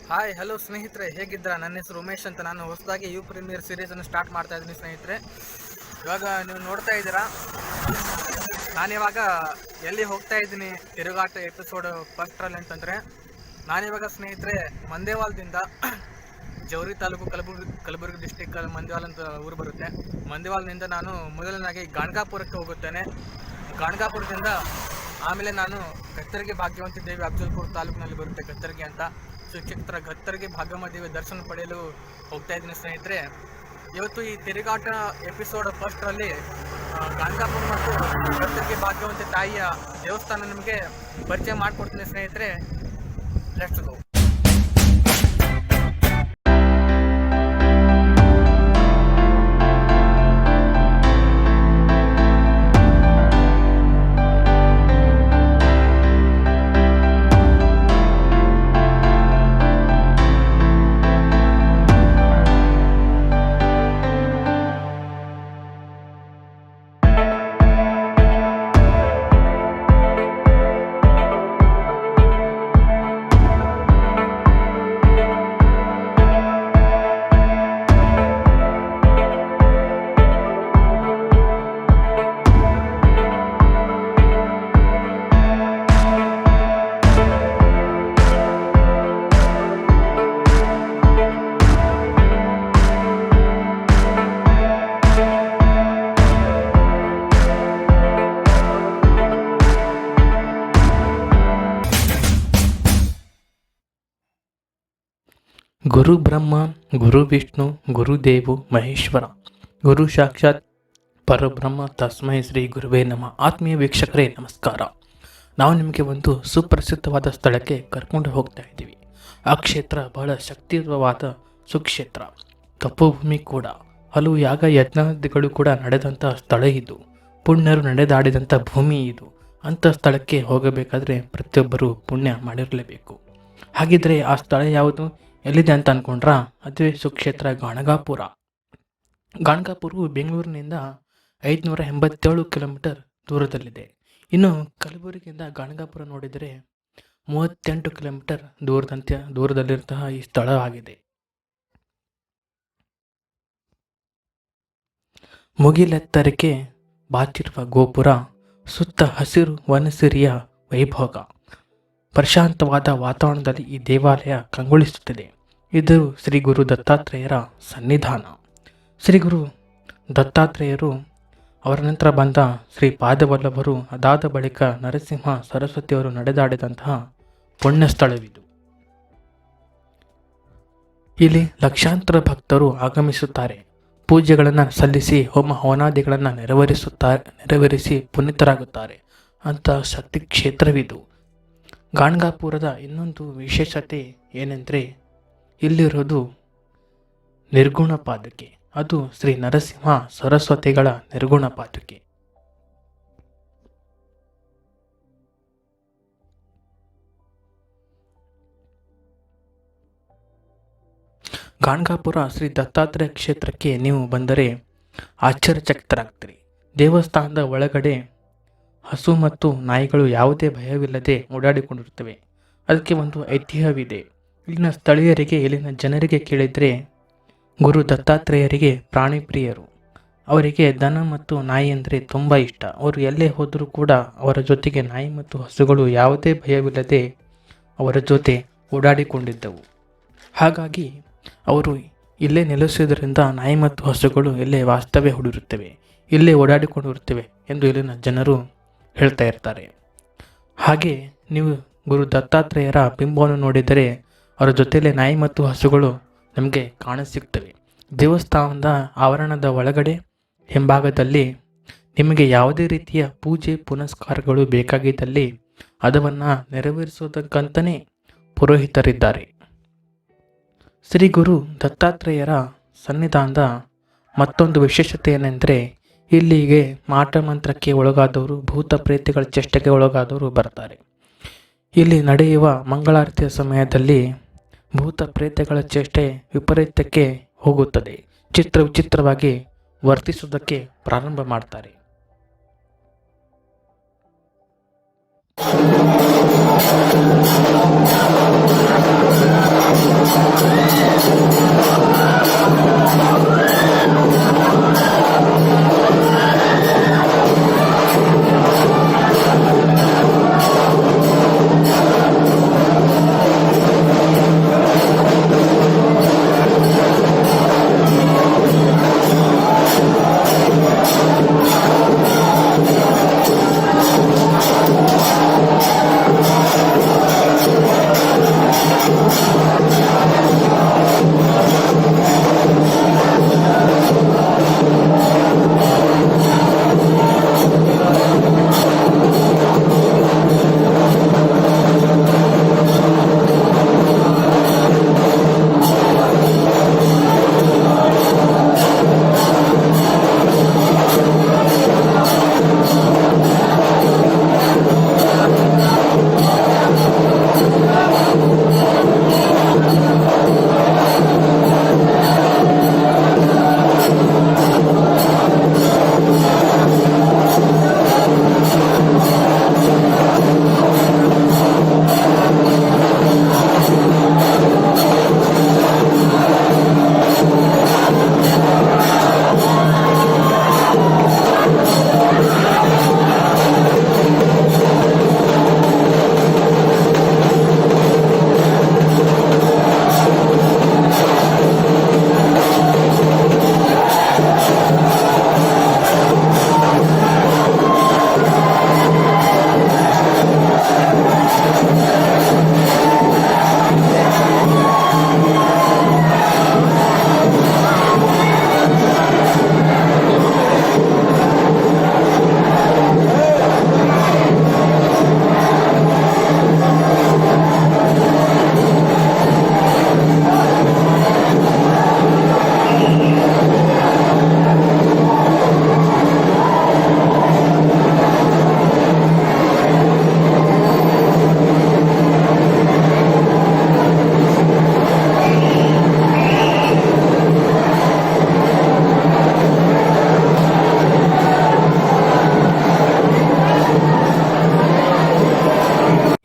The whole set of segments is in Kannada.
ಹಾಯ್ ಹಲೋ ಸ್ನೇಹಿತರೆ, ಹೇಗಿದ್ದೀರಾ? ನನ್ನ ಹೆಸರು ಉಮೇಶ್ ಅಂತ. ನಾನು ಹೊಸದಾಗಿ ಯು ಪ್ರೀಮಿಯರ್ ಸೀರೀಸನ್ನು ಸ್ಟಾರ್ಟ್ ಮಾಡ್ತಾ ಇದ್ದೀನಿ ಸ್ನೇಹಿತರೆ. ಇವಾಗ ನೀವು ನೋಡ್ತಾ ಇದ್ದೀರಾ, ನಾನಿವಾಗ ಎಲ್ಲಿ ಹೋಗ್ತಾ ಇದ್ದೀನಿ ತಿರುಗಾಟ ಎಪಿಸೋಡ್ ಫಸ್ಟ್ರಲ್ಲಿ ಅಂತಂದರೆ, ನಾನಿವಾಗ ಸ್ನೇಹಿತರೆ ಮಂದೇವಾಲದಿಂದ ಜವರಿ ತಾಲೂಕು ಕಲಬುರಗಿ ಡಿಸ್ಟಿಕ್ ಮಂದೇವಾಲ್ ಅಂತ ಊರು ಬರುತ್ತೆ. ಮಂದೇವಾಲ್ನಿಂದ ನಾನು ಮೊದಲನಾಗಿ ಗಾಣಗಾಪುರಕ್ಕೆ ಹೋಗುತ್ತೇನೆ. ಗಾಣಗಾಪುರದಿಂದ ಆಮೇಲೆ ನಾನು ಕತ್ತರಿಗೆ ಭಾಗ್ಯವಂತಿ ದೇವಿ ಅಫಜಲ್ಪುರ ತಾಲೂಕಿನಲ್ಲಿ ಬರುತ್ತೆ ಕತ್ತರಿಗೆ ಅಂತ. ಸುಕ್ಷೇತ್ರ ಕತ್ತರಿಗೆ ಭಾಗಮ್ಮ ದೇವಿ ದರ್ಶನ ಪಡೆಯಲು ಹೋಗ್ತಾ ಇದ್ದೀನಿ ಸ್ನೇಹಿತರೆ. ಇವತ್ತು ಈ ತಿರುಗಾಟ ಎಪಿಸೋಡ್ ಫಸ್ಟ್ರಲ್ಲಿ ಗಾಣಗಾಪುರ ಮತ್ತು ಕತ್ತರಿಗೆ ಭಾಗ್ಯವಂತಿ ತಾಯಿಯ ದೇವಸ್ಥಾನ ನಿಮಗೆ ಪರಿಚಯ ಮಾಡಿಕೊಡ್ತೀನಿ ಸ್ನೇಹಿತರೆ. Let's go. ಗುರು ಬ್ರಹ್ಮ ಗುರು ವಿಷ್ಣು ಗುರುದೇವು ಮಹೇಶ್ವರ ಗುರು ಸಾಕ್ಷಾತ್ ಪರಬ್ರಹ್ಮ ತಸ್ಮೈ ಶ್ರೀ ಗುರುವೇ ನಮಃ. ಆತ್ಮೀಯ ವೀಕ್ಷಕರೇ ನಮಸ್ಕಾರ. ನಾವು ನಿಮಗೆ ಒಂದು ಸುಪ್ರಸಿದ್ಧವಾದ ಸ್ಥಳಕ್ಕೆ ಕರ್ಕೊಂಡು ಹೋಗ್ತಾ ಇದ್ದೀವಿ. ಆ ಕ್ಷೇತ್ರ ಬಹಳ ಶಕ್ತಿಯುತವಾದ ಸುಕ್ಷೇತ್ರ, ತಪೋಭೂಮಿ ಕೂಡ. ಹಲವು ಯಾಗ ಯಜ್ಞಾದಿಗಳು ಕೂಡ ನಡೆದಂಥ ಸ್ಥಳ ಇದು. ಪುಣ್ಯರು ನಡೆದಾಡಿದಂಥ ಭೂಮಿ ಇದು. ಅಂಥ ಸ್ಥಳಕ್ಕೆ ಹೋಗಬೇಕಾದ್ರೆ ಪ್ರತಿಯೊಬ್ಬರು ಪುಣ್ಯ ಮಾಡಿರಲೇಬೇಕು. ಹಾಗಿದ್ರೆ ಆ ಸ್ಥಳ ಯಾವುದು, ಎಲ್ಲಿದೆ ಅಂತ ಅಂದ್ಕೊಂಡ್ರ? ಅದುವೇ ಸುಕ್ಷೇತ್ರ ಗಾಣಗಾಪುರ. ಗಾಣಗಾಪುರವು ಬೆಂಗಳೂರಿನಿಂದ 587 ಕಿಲೋಮೀಟರ್ ದೂರದಲ್ಲಿದೆ. ಇನ್ನು ಕಲಬುರಗಿಯಿಂದ ಗಾಣಗಾಪುರ ನೋಡಿದರೆ 38 ಕಿಲೋಮೀಟರ್ ದೂರದಲ್ಲಿರುವಂತಹ ಈ ಸ್ಥಳವಾಗಿದೆ. ಮುಗಿಲೆತ್ತರಕ್ಕೆ ಬಾಚಿರುವ ಗೋಪುರ, ಸುತ್ತ ಹಸಿರು ವನಸಿರಿಯ ವೈಭೋಗ, ಪ್ರಶಾಂತವಾದ ವಾತಾವರಣದಲ್ಲಿ ಈ ದೇವಾಲಯ ಕಂಗೊಳಿಸುತ್ತಿದೆ. ಇದು ಶ್ರೀ ಗುರು ದತ್ತಾತ್ರೇಯರ ಸನ್ನಿಧಾನ. ಶ್ರೀ ಗುರು ದತ್ತಾತ್ರೇಯರು, ಅವರ ನಂತರ ಬಂದ ಶ್ರೀ ಪಾದವಲ್ಲಭರು, ಅದಾದ ಬಳಿಕ ನರಸಿಂಹ ಸರಸ್ವತಿಯವರು ನಡೆದಾಡಿದಂತಹ ಪುಣ್ಯ ಸ್ಥಳವಿದು. ಇಲ್ಲಿ ಲಕ್ಷಾಂತರ ಭಕ್ತರು ಆಗಮಿಸುತ್ತಾರೆ. ಪೂಜೆಗಳನ್ನು ಸಲ್ಲಿಸಿ ಹೋಮ ಹವನಾದಿಗಳನ್ನು ನೆರವೇರಿಸಿ ಪುನೀತರಾಗುತ್ತಾರೆ ಅಂತ ಶಕ್ತಿ ಕ್ಷೇತ್ರವಿದು. ಗಾಣಗಾಪುರದ ಇನ್ನೊಂದು ವಿಶೇಷತೆ ಏನೆಂದರೆ, ಇಲ್ಲಿರೋದು ನಿರ್ಗುಣ ಪಾದುಕೆ. ಅದು ಶ್ರೀ ನರಸಿಂಹ ಸರಸ್ವತಿಗಳ ನಿರ್ಗುಣ ಪಾದುಕೆ. ಗಾಣಗಾಪುರ ಶ್ರೀ ದತ್ತಾತ್ರೇಯ ಕ್ಷೇತ್ರಕ್ಕೆ ನೀವು ಬಂದರೆ ಆಶ್ಚರ್ಯಚಕಿತರಾಗ್ತೀರಿ. ದೇವಸ್ಥಾನದ ಒಳಗಡೆ ಹಸು ಮತ್ತು ನಾಯಿಗಳು ಯಾವುದೇ ಭಯವಿಲ್ಲದೆ ಓಡಾಡಿಕೊಂಡಿರುತ್ತವೆ. ಅದಕ್ಕೆ ಒಂದು ಐತಿಹ್ಯವಿದೆ. ಇಲ್ಲಿನ ಸ್ಥಳೀಯರಿಗೆ, ಇಲ್ಲಿನ ಜನರಿಗೆ ಕೇಳಿದರೆ, ಗುರು ದತ್ತಾತ್ರೇಯರಿಗೆ ಪ್ರಾಣಿ ಪ್ರಿಯರು. ಅವರಿಗೆ ದನ ಮತ್ತು ನಾಯಿ ಅಂದರೆ ತುಂಬ ಇಷ್ಟ. ಅವರು ಎಲ್ಲೇ ಹೋದರೂ ಕೂಡ ಅವರ ಜೊತೆಗೆ ನಾಯಿ ಮತ್ತು ಹಸುಗಳು ಯಾವುದೇ ಭಯವಿಲ್ಲದೆ ಅವರ ಜೊತೆ ಓಡಾಡಿಕೊಂಡಿದ್ದವು. ಹಾಗಾಗಿ ಅವರು ಇಲ್ಲೇ ನೆಲೆಸುವುದರಿಂದ ನಾಯಿ ಮತ್ತು ಹಸುಗಳು ಇಲ್ಲೇ ವಾಸ್ತವ್ಯ ಹೂಡಿರುತ್ತವೆ, ಇಲ್ಲೇ ಓಡಾಡಿಕೊಂಡಿರುತ್ತವೆ ಎಂದು ಇಲ್ಲಿನ ಜನರು ಹೇಳ್ತಾ ಇರ್ತಾರೆ. ಹಾಗೆ ನೀವು ಗುರು ದತ್ತಾತ್ರೇಯರ ಬಿಂಬವನ್ನು ನೋಡಿದರೆ ಅವರ ಜೊತೆಯಲ್ಲೇ ನಾಯಿ ಮತ್ತು ಹಸುಗಳು ನಮಗೆ ಕಾಣಸಿಗ್ತವೆ. ದೇವಸ್ಥಾನದ ಆವರಣದ ಒಳಗಡೆ ಹಿಂಭಾಗದಲ್ಲಿ ನಿಮಗೆ ಯಾವುದೇ ರೀತಿಯ ಪೂಜೆ ಪುನಸ್ಕಾರಗಳು ಬೇಕಾಗಿದ್ದಲ್ಲಿ ಅದನ್ನು ನೆರವೇರಿಸೋದಕ್ಕಂತಲೇ ಪುರೋಹಿತರಿದ್ದಾರೆ. ಶ್ರೀ ಗುರು ದತ್ತಾತ್ರೇಯರ ಸನ್ನಿಧಾನದ ಮತ್ತೊಂದು ವಿಶೇಷತೆ ಏನೆಂದರೆ, ಇಲ್ಲಿಗೆ ಮಾಟ ಮಂತ್ರಕ್ಕೆ ಒಳಗಾದವರು, ಭೂತ ಪ್ರೇತಗಳ ಚೇಷ್ಟೆಗೆ ಒಳಗಾದವರು ಬರ್ತಾರೆ. ಇಲ್ಲಿ ನಡೆಯುವ ಮಂಗಳಾರತಿಯ ಸಮಯದಲ್ಲಿ ಭೂತ ಪ್ರೇತಗಳ ಚೇಷ್ಟೆ ವಿಪರೀತಕ್ಕೆ ಹೋಗುತ್ತದೆ. ವಿಚಿತ್ರವಾಗಿ ವರ್ತಿಸುವುದಕ್ಕೆ ಪ್ರಾರಂಭ ಮಾಡ್ತಾರೆ.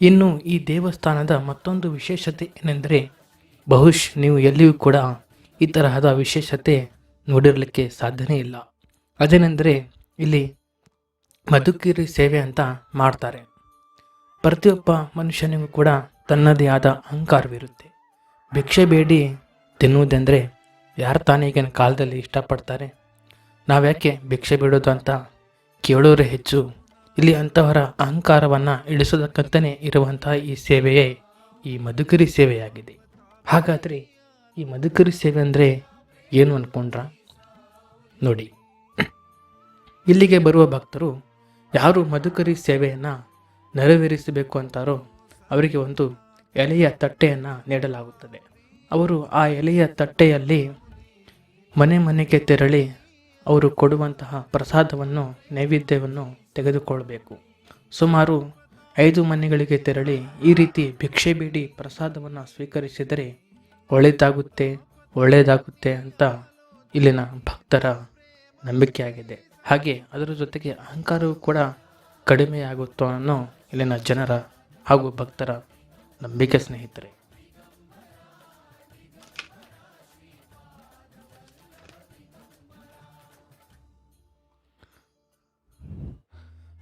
ಇನ್ನು ಈ ದೇವಸ್ಥಾನದ ಮತ್ತೊಂದು ವಿಶೇಷತೆ ಏನೆಂದರೆ, ಬಹುಶಃ ನೀವು ಎಲ್ಲಿಯೂ ಕೂಡ ಈ ತರಹದ ವಿಶೇಷತೆ ನೋಡಿರಲಿಕ್ಕೆ ಸಾಧ್ಯನೇ ಇಲ್ಲ. ಅದೇನೆಂದರೆ, ಇಲ್ಲಿ ಮಧುಕಿರಿ ಸೇವೆ ಅಂತ ಮಾಡ್ತಾರೆ. ಪ್ರತಿಯೊಬ್ಬ ಮನುಷ್ಯನಿಗೂ ಕೂಡ ತನ್ನದೇ ಆದ ಅಹಂಕಾರವಿರುತ್ತೆ. ಭಿಕ್ಷೆ ಬೇಡಿ ತಿನ್ನುವುದೆಂದರೆ ಯಾರು ತಾನೇ ಈಗಿನ ಕಾಲದಲ್ಲಿ ಇಷ್ಟಪಡ್ತಾರೆ? ನಾವ್ಯಾಕೆ ಭಿಕ್ಷೆ ಬಿಡೋದು ಅಂತ ಕೇಳೋರೇ ಹೆಚ್ಚು. ಇಲ್ಲಿ ಅಂತಹವರ ಅಹಂಕಾರವನ್ನು ಇಳಿಸೋದಕ್ಕಂತಲೇ ಇರುವಂತಹ ಈ ಸೇವೆಯೇ ಈ ಮಧುಕಿರಿ ಸೇವೆಯಾಗಿದೆ. ಹಾಗಾದರೆ ಈ ಮಧುಕಿರಿ ಸೇವೆ ಅಂದರೆ ಏನು ಅಂದ್ಕೊಂಡ್ರ? ನೋಡಿ, ಇಲ್ಲಿಗೆ ಬರುವ ಭಕ್ತರು ಯಾರು ಮಧುಕರಿ ಸೇವೆಯನ್ನು ನೆರವೇರಿಸಬೇಕು ಅಂತಾರೋ ಅವರಿಗೆ ಒಂದು ಎಲೆಯ ತಟ್ಟೆಯನ್ನು ನೀಡಲಾಗುತ್ತದೆ. ಅವರು ಆ ಎಲೆಯ ತಟ್ಟೆಯಲ್ಲಿ ಮನೆ ಮನೆಗೆ ತೆರಳಿ ಅವರು ಕೊಡುವಂತಹ ಪ್ರಸಾದವನ್ನು, ನೈವೇದ್ಯವನ್ನು ತೆಗೆದುಕೊಳ್ಳಬೇಕು. ಸುಮಾರು 5 ಮನೆಗಳಿಗೆ ತೆರಳಿ ಈ ರೀತಿ ಭಿಕ್ಷೆ ಬೇಡಿ ಪ್ರಸಾದವನ್ನು ಸ್ವೀಕರಿಸಿದರೆ ಒಳ್ಳೆಯದಾಗುತ್ತೆ ಅಂತ ಇಲ್ಲಿನ ಭಕ್ತರ ನಂಬಿಕೆಯಾಗಿದೆ. ಹಾಗೆ ಅದರ ಜೊತೆಗೆ ಅಹಂಕಾರವೂ ಕೂಡ ಕಡಿಮೆಯಾಗುತ್ತೋ ಅನ್ನೋ ಇಲ್ಲಿನ ಜನರ ಹಾಗೂ ಭಕ್ತರ ನಂಬಿಕೆ ಸ್ನೇಹಿತರೆ.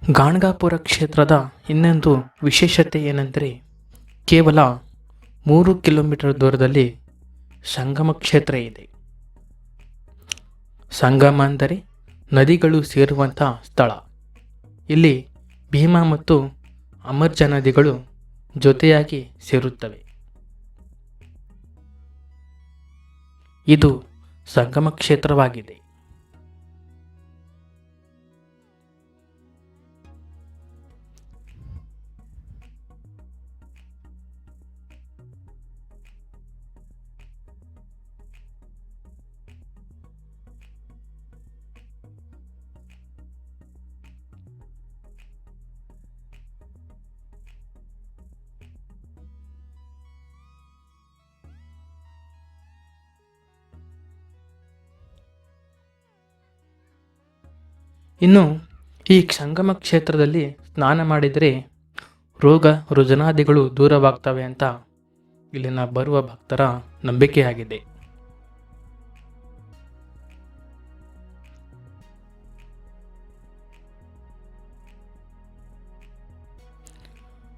ಗಾಣಗಾಪುರ ಕ್ಷೇತ್ರದ ಇನ್ನೊಂದು ವಿಶೇಷತೆ ಏನೆಂದರೆ, ಕೇವಲ 3 ಕಿಲೋಮೀಟರ್ ದೂರದಲ್ಲಿ ಸಂಗಮ ಕ್ಷೇತ್ರ ಇದೆ. ಸಂಗಮ ಅಂದರೆ ನದಿಗಳು ಸೇರುವಂಥ ಸ್ಥಳ. ಇಲ್ಲಿ ಭೀಮಾ ಮತ್ತು ಅಮರ್ಜಾ ನದಿಗಳು ಜೊತೆಯಾಗಿ ಸೇರುತ್ತವೆ. ಇದು ಸಂಗಮ ಕ್ಷೇತ್ರವಾಗಿದೆ. ಇನ್ನು ಈ ಸಂಗಮ ಕ್ಷೇತ್ರದಲ್ಲಿ ಸ್ನಾನ ಮಾಡಿದರೆ ರೋಗ ರುಜಿನಾದಿಗಳು ದೂರವಾಗ್ತವೆ ಅಂತ ಇಲ್ಲಿನ ಬರುವ ಭಕ್ತರ ನಂಬಿಕೆಯಾಗಿದೆ.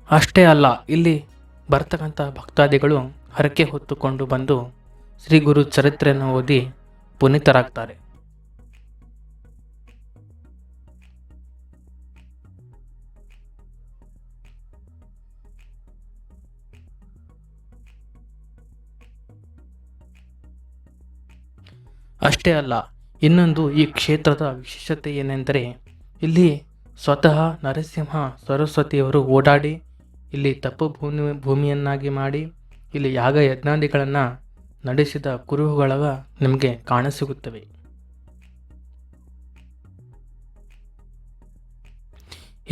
ಅಷ್ಟೇ ಅಲ್ಲ, ಇಲ್ಲಿ ಬರ್ತಕ್ಕಂಥ ಭಕ್ತಾದಿಗಳು ಹರಕೆ ಹೊತ್ತುಕೊಂಡು ಬಂದು ಶ್ರೀ ಗುರು ಚರಿತ್ರೆಯನ್ನು ಓದಿ ಪುನೀತರಾಗ್ತಾರೆ. ಅಷ್ಟೇ ಅಲ್ಲ, ಇನ್ನೊಂದು ಈ ಕ್ಷೇತ್ರದ ವಿಶೇಷತೆ ಏನೆಂದರೆ, ಇಲ್ಲಿ ಸ್ವತಃ ನರಸಿಂಹ ಸರಸ್ವತಿಯವರು ಓಡಾಡಿ ಇಲ್ಲಿ ತಪ್ಪು ಭೂಮಿಯನ್ನಾಗಿ ಮಾಡಿ ಇಲ್ಲಿ ಯಾಗ ಯಜ್ಞಾದಿಗಳನ್ನು ನಡೆಸಿದ ಕುರುಹುಗಳ ನಿಮಗೆ ಕಾಣಸಿಗುತ್ತವೆ.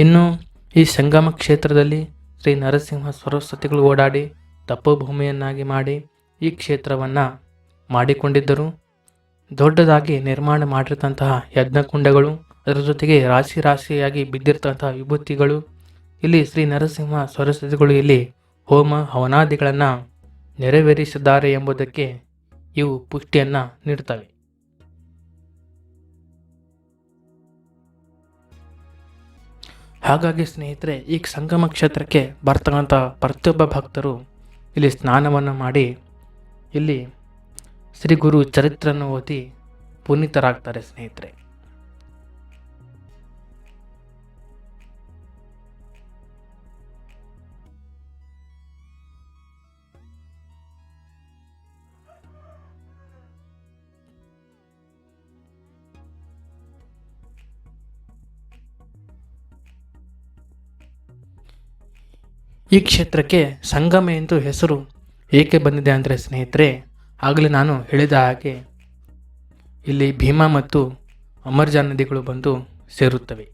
ಇನ್ನು ಈ ಸಂಗಮ ಕ್ಷೇತ್ರದಲ್ಲಿ ಶ್ರೀ ನರಸಿಂಹ ಸರಸ್ವತಿಗಳು ಓಡಾಡಿ ತಪ್ಪು ಭೂಮಿಯನ್ನಾಗಿ ಮಾಡಿ ಈ ಕ್ಷೇತ್ರವನ್ನು ಮಾಡಿಕೊಂಡಿದ್ದರು. ದೊಡ್ಡದಾಗಿ ನಿರ್ಮಾಣ ಮಾಡಿರ್ತಂತಹ ಯಜ್ಞಕುಂಡಗಳು, ಅದರ ಜೊತೆಗೆ ರಾಶಿಯಾಗಿ ಬಿದ್ದಿರ್ತಂತಹ ವಿಭೂತಿಗಳು, ಇಲ್ಲಿ ಶ್ರೀ ನರಸಿಂಹ ಸರಸ್ವತಿಗಳು ಇಲ್ಲಿ ಹೋಮ ಹವನಾದಿಗಳನ್ನು ನೆರವೇರಿಸಿದ್ದಾರೆ ಎಂಬುದಕ್ಕೆ ಇವು ಪುಷ್ಟಿಯನ್ನು ನೀಡ್ತವೆ. ಹಾಗಾಗಿ ಸ್ನೇಹಿತರೆ, ಈ ಸಂಗಮ ಕ್ಷೇತ್ರಕ್ಕೆ ಬರ್ತಕ್ಕಂಥ ಪ್ರತಿಯೊಬ್ಬ ಭಕ್ತರು ಇಲ್ಲಿ ಸ್ನಾನವನ್ನು ಮಾಡಿ ಇಲ್ಲಿ ಶ್ರೀ ಗುರು ಚರಿತ್ರೆಯನ್ನು ಓದಿ ಪುನೀತರಾಗ್ತಾರೆ ಸ್ನೇಹಿತರೆ. ಈ ಕ್ಷೇತ್ರಕ್ಕೆ ಸಂಗಮ ಎಂದು ಹೆಸರು ಏಕೆ ಬಂದಿದೆ ಅಂದರೆ ಸ್ನೇಹಿತರೆ, ಆಗಲೇ ನಾನು ಹೇಳಿದ ಹಾಗೆ ಇಲ್ಲಿ ಭೀಮಾ ಮತ್ತು ಅಮರ್ಜಾ ನದಿಗಳು ಬಂದು ಸೇರುತ್ತವೆ.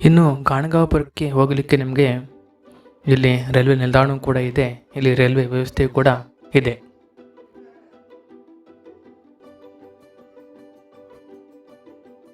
ಇನ್ನು ಗಾಣಗಾಪುರಕ್ಕೆ ಹೋಗಲಿಕ್ಕೆ ನಿಮಗೆ ಇಲ್ಲಿ ರೈಲ್ವೆ ನಿಲ್ದಾಣ ಕೂಡ ಇದೆ, ಇಲ್ಲಿ ರೈಲ್ವೆ ವ್ಯವಸ್ಥೆ ಕೂಡ ಇದೆ.